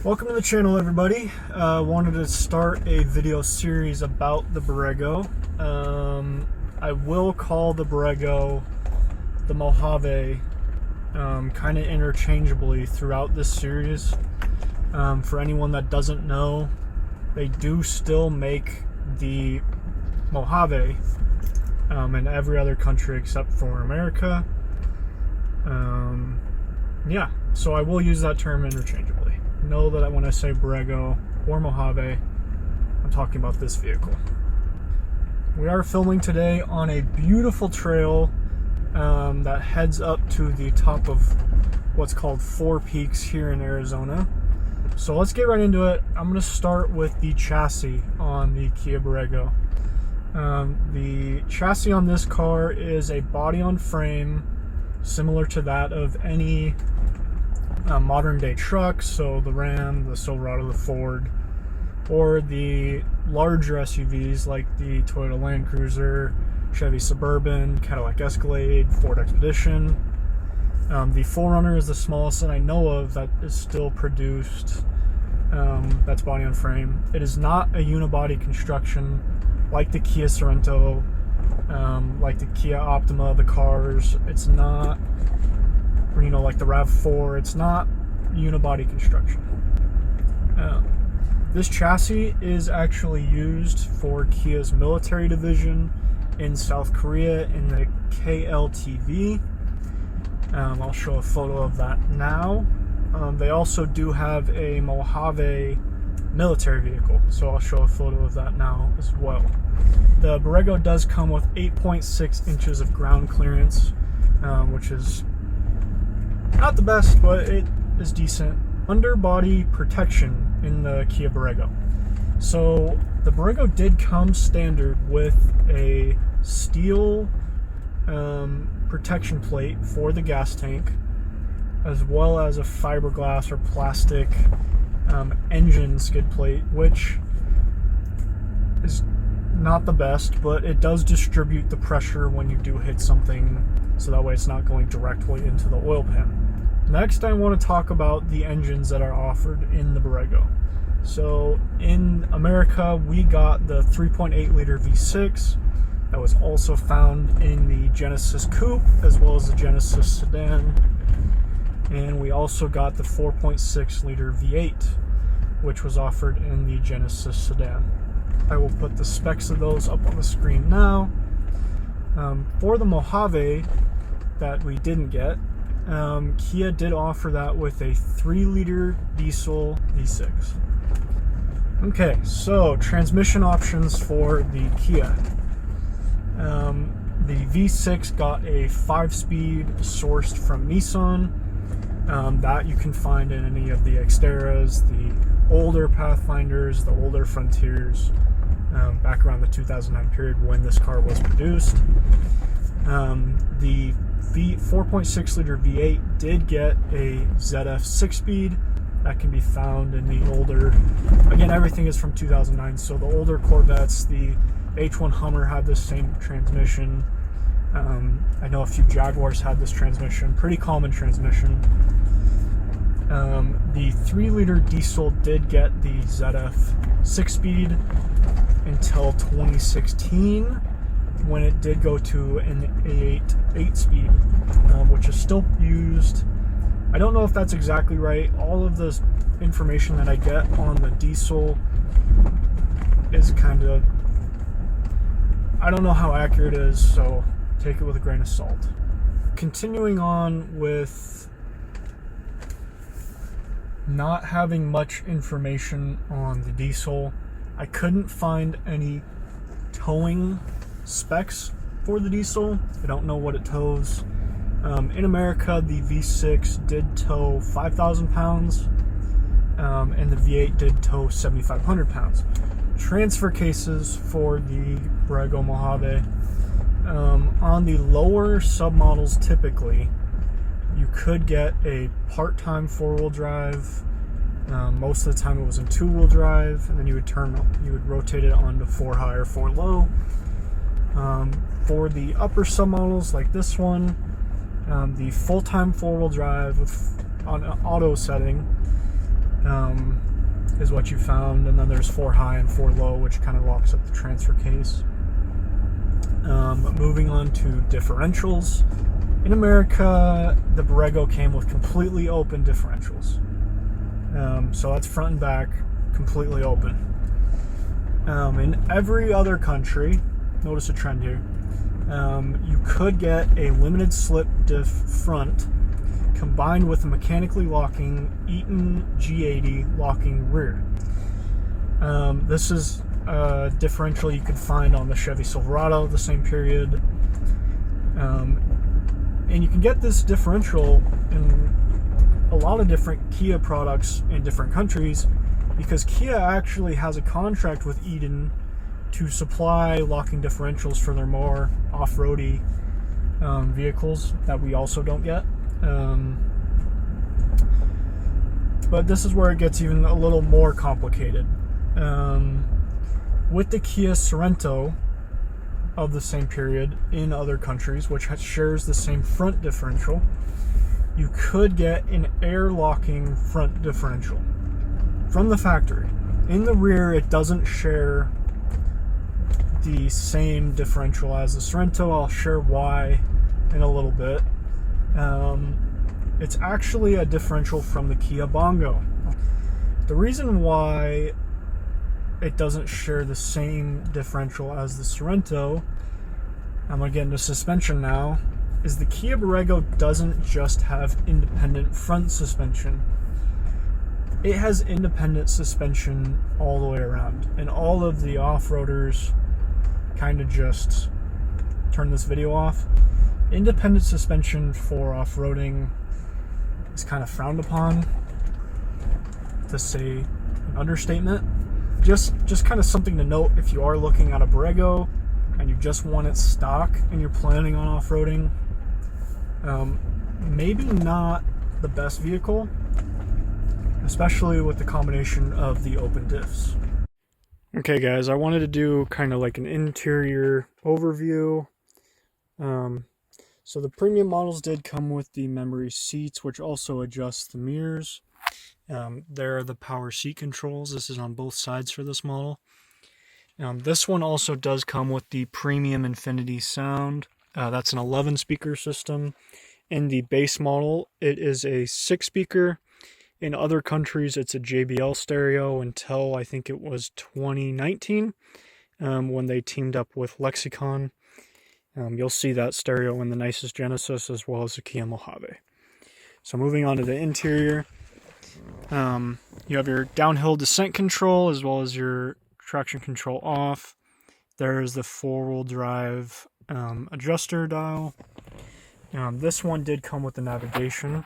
Welcome to the channel, everybody. Wanted to start a video series about the Borrego. I will call the Borrego the Mohave kind of interchangeably throughout this series. For anyone that doesn't know, they do still make the Mohave in every other country except for America. Yeah, so I will use that term interchangeably. Know that when I say Borrego or Mohave, I'm talking about this vehicle. We are filming today on a beautiful trail that heads up to the top of what's called Four Peaks here in Arizona. So let's get right into it. I'm going to start with the chassis on the Kia Borrego. The chassis on this car is a body-on-frame similar to that of any modern day trucks, so the Ram, the Silverado, the Ford, or the larger SUVs like the Toyota Land Cruiser, Chevy Suburban, Cadillac Escalade, Ford Expedition. The 4Runner is the smallest that I know of that is still produced. That's body on frame. It is not a unibody construction like the Kia Sorento, like the Kia Optima, the cars. It's not, you know, like the RAV4. It's not unibody construction. This chassis is actually used for Kia's military division in South Korea in the KLTV. I'll show a photo of that now. They also do have a Mohave military vehicle, so I'll show a photo of that now as well. The Borrego does come with 8.6 inches of ground clearance, which is not the best, but it is decent. Underbody protection in the Kia Borrego. So the Borrego did come standard with a steel protection plate for the gas tank, as well as a fiberglass or plastic engine skid plate, which is not the best, but it does distribute the pressure when you do hit something, so that way it's not going directly into the oil pan. Next, I want to talk about the engines that are offered in the Borrego. So in America, we got the 3.8 liter V6 that was also found in the Genesis Coupe as well as the Genesis Sedan. And we also got the 4.6 liter V8, which was offered in the Genesis Sedan. I will put the specs of those up on the screen now. For the Mohave that we didn't get, Kia did offer that with a 3-liter diesel V6. Okay, so transmission options for the Kia. The V6 got a 5-speed sourced from Nissan. That you can find in any of the Xteras, the older Pathfinders, the older Frontiers, back around the 2009 period when this car was produced. The 4.6 liter V8 did get a ZF 6-speed that can be found in the older, again, everything is from 2009, so the older Corvettes, the H1 Hummer had this same transmission. I know a few Jaguars had this transmission, pretty common transmission. The 3-liter diesel did get the ZF 6-speed until 2016, when it did go to an 8-speed, which is still used. I don't know if that's exactly right. All of the information that I get on the diesel is kind of, I don't know how accurate it is, so take it with a grain of salt. Continuing on with not having much information on the diesel, I couldn't find any towing specs for the diesel. I don't know what it tows. In America, the V6 did tow 5,000 pounds, and the V8 did tow 7,500 pounds. Transfer cases for the Borrego Mohave, on the lower submodels, typically you could get a part-time 4-wheel drive. Most of the time it was in 2-wheel drive, and then you would rotate it onto 4-high or 4-low. For the upper submodels like this one, the full-time 4-wheel drive on an auto setting, is what you found, and then there's 4 high and 4 low, which kind of locks up the transfer case. Moving on to differentials. In America, the Borrego came with completely open differentials. So that's front and back, completely open. In every other country, notice a trend here, you could get a limited slip diff front combined with a mechanically locking Eaton G80 locking rear. This is a differential you could find on the Chevy Silverado of the same period. And you can get this differential in a lot of different Kia products in different countries, because Kia actually has a contract with Eaton to supply locking differentials for their more off-roady vehicles that we also don't get. But this is where it gets even a little more complicated. With the Kia Sorento of the same period in other countries, which shares the same front differential, you could get an air locking front differential from the factory. In the rear, it doesn't share the same differential as the Sorento. I'll share why in a little bit. It's actually a differential from the Kia Bongo. The reason why it doesn't share the same differential as the Sorento, I'm going to get into suspension now, is the Kia Borrego doesn't just have independent front suspension. It has independent suspension all the way around. And all of the off-roaders kind of just turn this video off. Independent suspension for off-roading is kind of frowned upon, to say an understatement. Just kind of something to note if you are looking at a Borrego and you just want it stock and you're planning on off-roading. Maybe not the best vehicle, especially with the combination of the open diffs. Okay guys, I wanted to do kind of like an interior overview. So the premium models did come with the memory seats, which also adjust the mirrors. There are the power seat controls. This is on both sides for this model. This one also does come with the premium Infinity sound. That's an 11 speaker system. In the base model, it is a 6 speaker. In other countries, it's a JBL stereo until I think it was 2019, when they teamed up with Lexicon. You'll see that stereo in the nicest Genesis as well as the Kia Mohave. So moving on to the interior, you have your downhill descent control as well as your traction control off. There's the 4-wheel drive adjuster dial. This one did come with the navigation.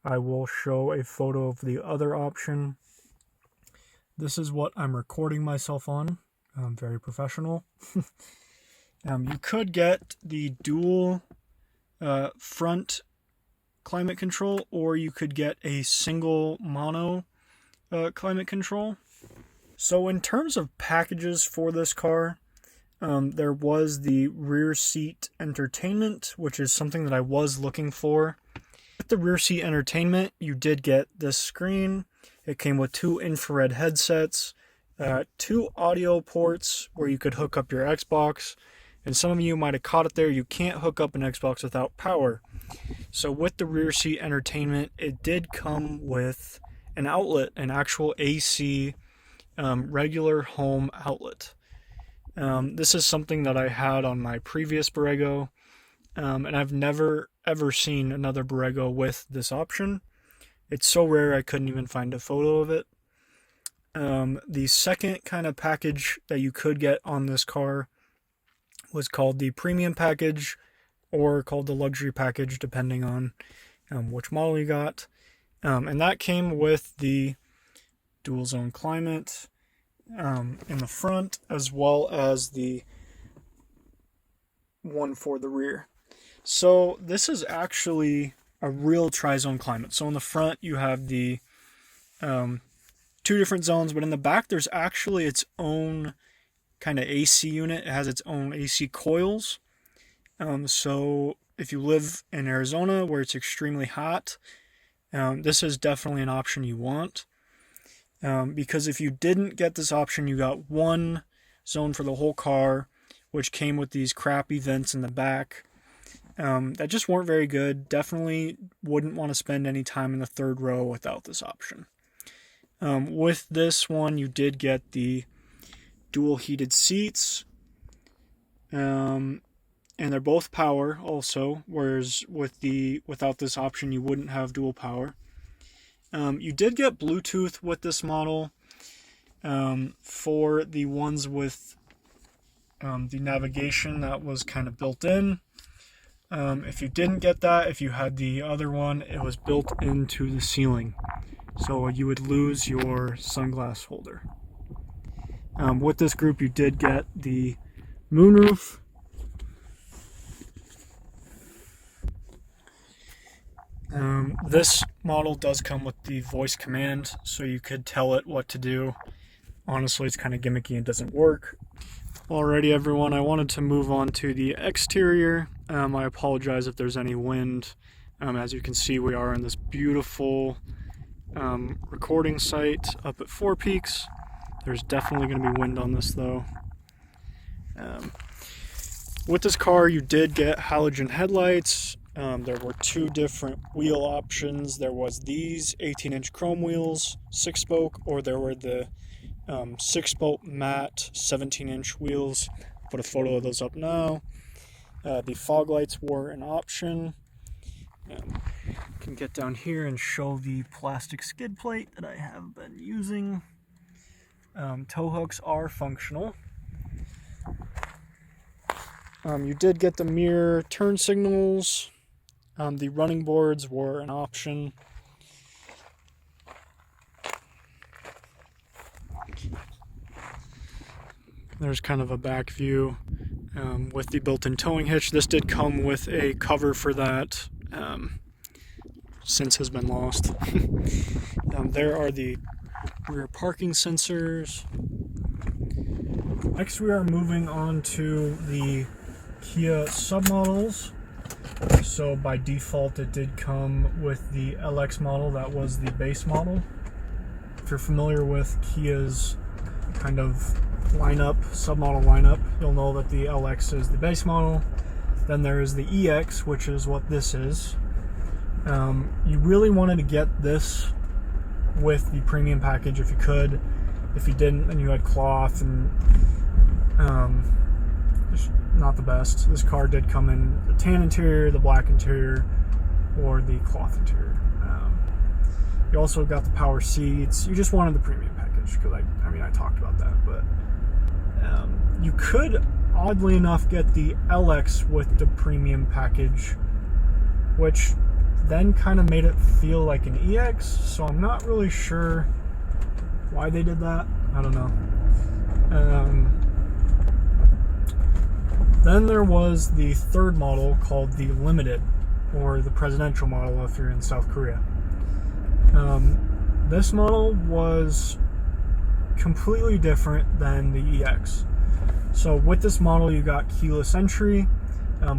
I will show a photo of the other option. This is what I'm recording myself on. Very professional. You could get the dual front climate control, or you could get a single mono climate control. So in terms of packages for this car, there was the rear seat entertainment, which is something that I was looking for. With the rear seat entertainment, you did get this screen. It came with 2 infrared headsets, 2 audio ports where you could hook up your Xbox. And some of you might have caught it there, you can't hook up an Xbox without power. So with the rear seat entertainment, it did come with an outlet, an actual AC regular home outlet. This is something that I had on my previous Borrego, and I've never ever seen another Borrego with this option. It's so rare I couldn't even find a photo of it. The second kind of package that you could get on this car was called the premium package, or called the luxury package, depending on which model you got. And that came with the dual zone climate in the front, as well as the one for the rear. So this is actually a real tri-zone climate. So in the front you have the 2 different zones, but in the back there's actually its own kind of AC unit. It has its own AC coils. So if you live in Arizona where it's extremely hot, this is definitely an option you want. because if you didn't get this option, you got one zone for the whole car, which came with these crappy vents in the back that just weren't very good. Definitely wouldn't want to spend any time in the third row without this option. With this one, you did get the dual heated seats, and they're both power also, whereas without this option you wouldn't have dual power. You did get Bluetooth with this model. For the ones with the navigation, that was kind of built in. If you didn't get that, if you had the other one, it was built into the ceiling, so you would lose your sunglass holder. With this group, you did get the moonroof. This model does come with the voice command, so you could tell it what to do. Honestly, it's kind of gimmicky and doesn't work. Alrighty, everyone, I wanted to move on to the exterior. I apologize if there's any wind. As you can see, we are in this beautiful recording site up at Four Peaks. There's definitely going to be wind on this, though. With this car, you did get halogen headlights. There were two different wheel options. There was these 18-inch chrome wheels, 6-spoke, or there were the 6-spoke matte 17-inch wheels. Put a photo of those up now. The fog lights were an option. Can get down here and show the plastic skid plate that I have been using. Tow hooks are functional. You did get the mirror turn signals. The running boards were an option. There's kind of a back view with the built-in towing hitch. This did come with a cover for that, since has been lost. There are the rear parking sensors. Next, we are moving on to the Kia submodels. So by default, it did come with the LX model. That was the base model. If you're familiar with Kia's kind of submodel lineup, you'll know that the LX is the base model. Then there is the EX, which is what this is. You really wanted to get this with the premium package if you could. If you didn't, then you had cloth, and it's not the best. This car did come in the tan interior, the black interior, or the cloth interior. You also got the power seats. You just wanted the premium package because I talked about that, but you could, oddly enough, get the LX with the premium package, which then kind of made it feel like an EX, so I'm not really sure why they did that. I don't know. Then there was the third model called the Limited, or the presidential model if you're in South Korea. This model was completely different than the EX. So with this model, you got keyless entry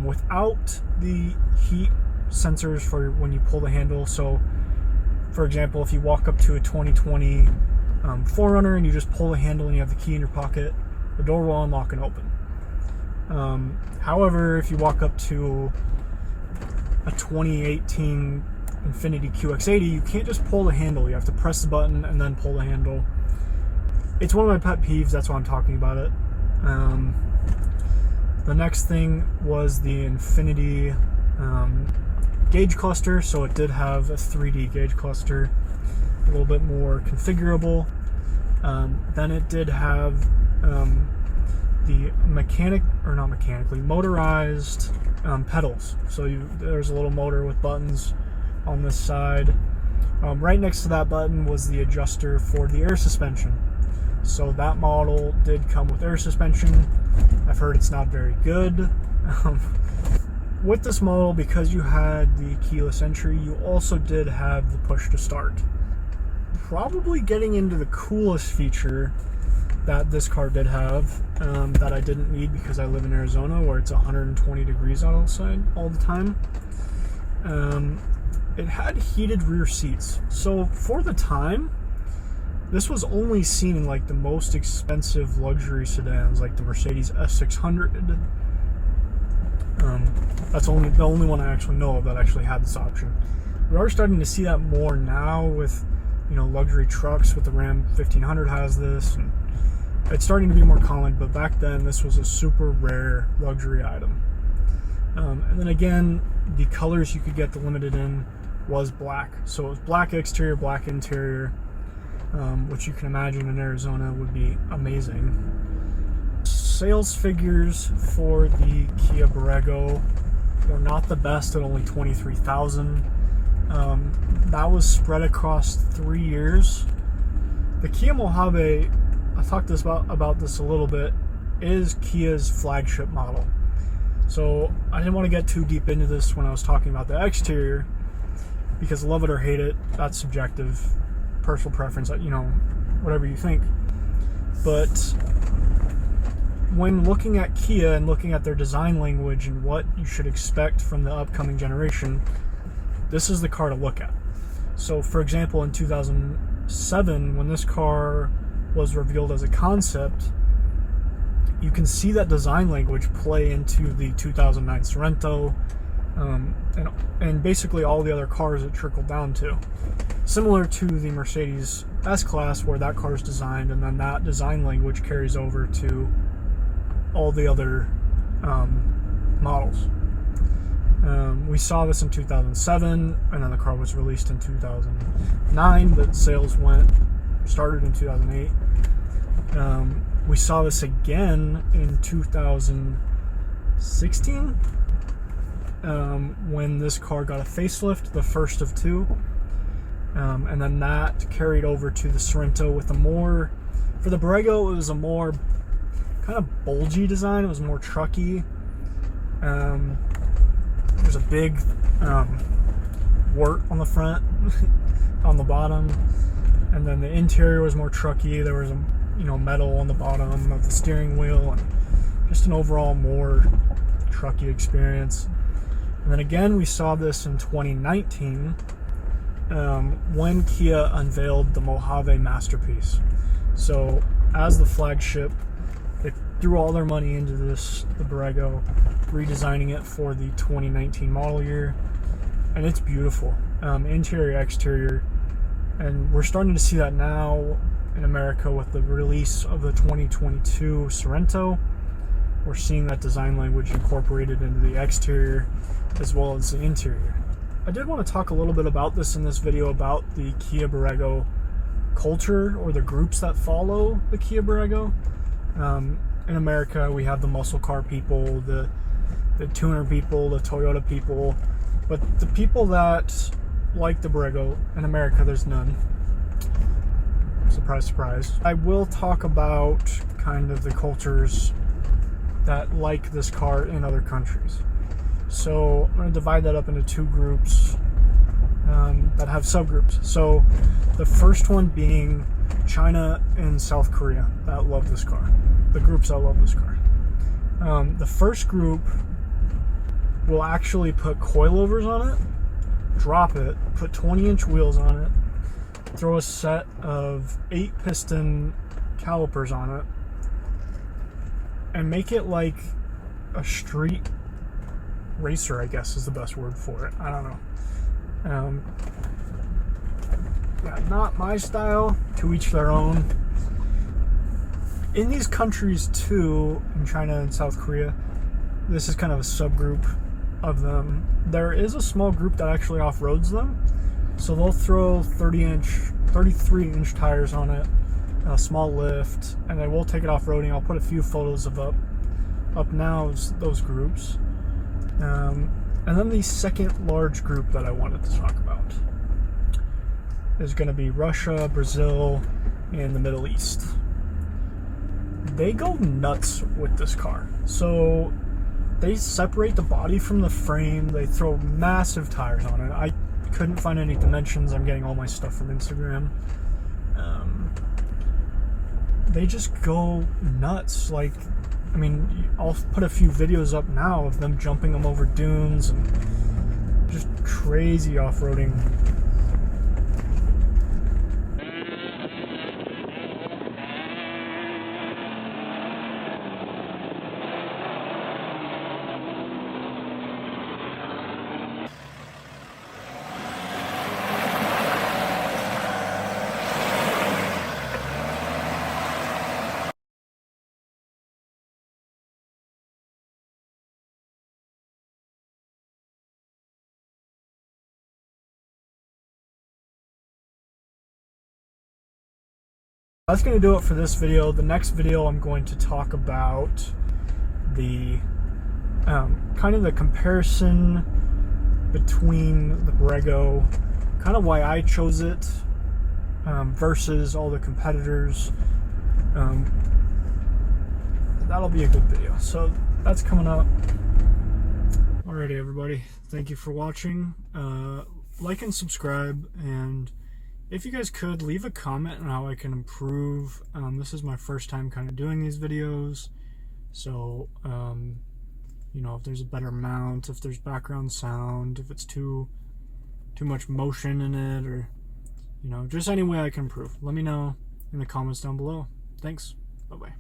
without the heat sensors for when you pull the handle. So for example, if you walk up to a 2020 4Runner and you just pull the handle and you have the key in your pocket, the door will unlock and open. However, if you walk up to a 2018 Infiniti QX80, you can't just pull the handle. You have to press the button and then pull the handle. It's one of my pet peeves, that's why I'm talking about it. The next thing was the Infiniti gauge cluster. So it did have a 3D gauge cluster, a little bit more configurable. Then it did have the motorized pedals. So there's a little motor with buttons on this side. Right next to that button was the adjuster for the air suspension. So that model did come with air suspension. I've heard it's not very good. With this model, because you had the keyless entry, you also did have the push to start. Probably getting into the coolest feature that this car did have, that I didn't need because I live in Arizona where it's 120 degrees outside all the time. It had heated rear seats. So for the time, This was only seen in like the most expensive luxury sedans, like the Mercedes S600. That's the only one I actually know of that actually had this option. We are starting to see that more now with, you know, luxury trucks. With the Ram 1500 has this, and it's starting to be more common, but back then this was a super rare luxury item. And then again, the colors you could get the limited in was black. So it was black exterior, black interior, which you can imagine in Arizona would be amazing. Sales figures for the Kia Borrego were not the best at only 23,000. That was spread across 3 years. The Kia Mohave, I talked about this a little bit, is Kia's flagship model. So I didn't want to get too deep into this when I was talking about the exterior, because love it or hate it, that's subjective, personal preference, you know, whatever you think. But when looking at Kia and looking at their design language and what you should expect from the upcoming generation, this is the car to look at. So for example, in 2007, when this car was revealed as a concept, you can see that design language play into the 2009 Sorento, and basically all the other cars it trickled down to. Similar to the Mercedes S-Class, where that car is designed, and then that design language carries over to all the other models. We saw this in 2007, and then the car was released in 2009, but sales started in 2008. We saw this again in 2016, when this car got a facelift, the first of two, and then that carried over to the Sorento with for the Borrego, it was a more kind of bulgy design. It was more trucky. There's a big wart on the front, on the bottom, and then the interior was more trucky. There was metal on the bottom of the steering wheel, and just an overall more trucky experience. And then again, we saw this in 2019 when Kia unveiled the Mohave masterpiece. So as the flagship, they threw all their money into the Borrego, redesigning it for the 2019 model year, and it's beautiful, interior, exterior, and we're starting to see that now in America with the release of the 2022 Sorento. We're seeing that design language incorporated into the exterior as well as the interior. I did want to talk a little bit about this in this video, about the Kia Borrego culture, or the groups that follow the Kia Borrego. In America, we have the muscle car people, the tuner people, the Toyota people, but the people that like the Borrego, in America, there's none. Surprise, surprise. I will talk about kind of the cultures that like this car in other countries. So I'm going to divide that up into two groups that have subgroups. So the first one being China and South Korea that love this car. The groups that love this car. The first group will actually put coilovers on it, drop it, put 20-inch wheels on it, throw a set of 8-piston calipers on it, and make it like a street racer, I guess is the best word for it. I don't know. Yeah, not my style, to each their own. In these countries too, in China and South Korea, this is kind of a subgroup of them. There is a small group that actually off-roads them. So they'll throw 33-inch tires on it, a small lift, and they will take it off-roading. I'll put a few photos of up now's those groups. And then the second large group that I wanted to talk about is going to be Russia, Brazil, and the Middle East. They go nuts with this car. So they separate the body from the frame. They throw massive tires on it. I couldn't find any dimensions. I'm getting all my stuff from Instagram. They just go nuts. Like, I mean, I'll put a few videos up now of them jumping them over dunes and just crazy off-roading. That's going to do it for this video. The next video I'm going to talk about the kind of the comparison between the Borrego, kind of why I chose it versus all the competitors. That'll be a good video. So that's coming up. Alrighty, everybody. Thank you for watching. Like and subscribe, and if you guys could, leave a comment on how I can improve. This is my first time kind of doing these videos, so you know, if there's a better mount, if there's background sound, if it's too much motion in it, or you know, just any way I can improve, let me know in the comments down below. Thanks. Bye bye.